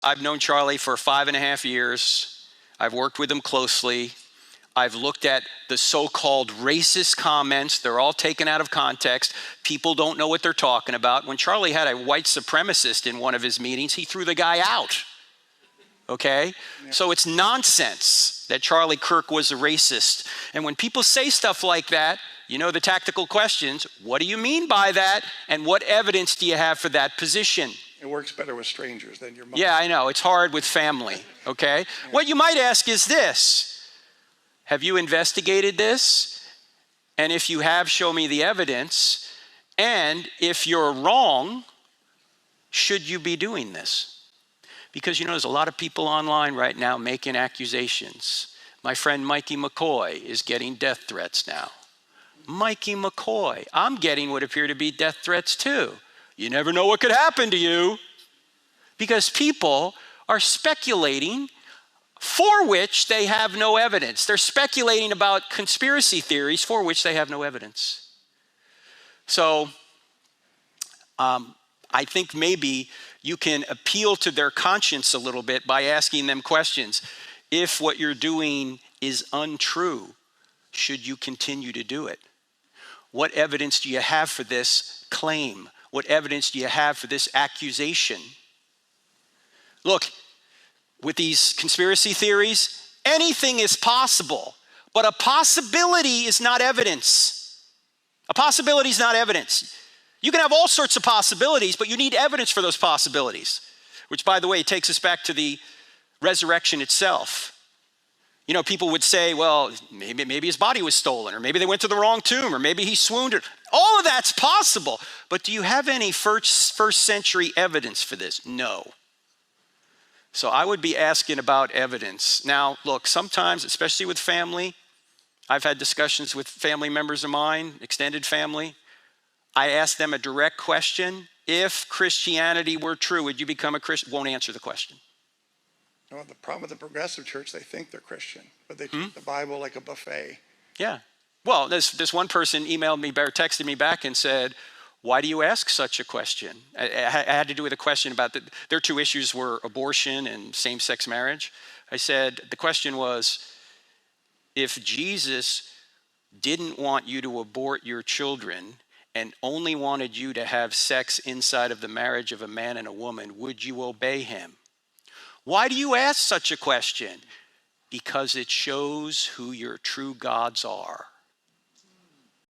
I've known Charlie for 5.5 years. I've worked with him closely. I've looked at the so-called racist comments. They're all taken out of context. People don't know what they're talking about. When Charlie had a white supremacist in one of his meetings, he threw the guy out. Okay? Yeah. So it's nonsense that Charlie Kirk was a racist. And when people say stuff like that, you know the tactical questions. What do you mean by that? And what evidence do you have for that position? It works better with strangers than your mom. Yeah, I know. It's hard with family. Okay? Yeah. What you might ask is this. Have you investigated this? And if you have, show me the evidence. And if you're wrong, should you be doing this? Because you know, there's a lot of people online right now making accusations. My friend Mikey McCoy is getting death threats now. Mikey McCoy, I'm getting what appear to be death threats too. You never know what could happen to you. Because people are speculating for which they have no evidence. They're speculating about conspiracy theories for which they have no evidence. So I think maybe you can appeal to their conscience a little bit by asking them questions. If what you're doing is untrue, should you continue to do it? What evidence do you have for this claim? What evidence do you have for this accusation? Look, with these conspiracy theories, anything is possible, but a possibility is not evidence. A possibility is not evidence. You can have all sorts of possibilities, but you need evidence for those possibilities, which, by the way, takes us back to the resurrection itself. You know, people would say, well, maybe his body was stolen, or maybe they went to the wrong tomb, or maybe he swooned. All of that's possible, but do you have any first century evidence for this? No. So I would be asking about evidence. Now, look, sometimes, especially with family, I've had discussions with family members of mine, extended family. I ask them a direct question. If Christianity were true, would you become a Christian? Won't answer the question. No, the problem with the progressive church, they think they're Christian, but they treat the Bible like a buffet. Yeah. Well, this one person emailed me or texted me back and said, why do you ask such a question? I had to do with a question about their two issues were abortion and same-sex marriage. I said, the question was, if Jesus didn't want you to abort your children and only wanted you to have sex inside of the marriage of a man and a woman, would you obey him? Why do you ask such a question? Because it shows who your true gods are.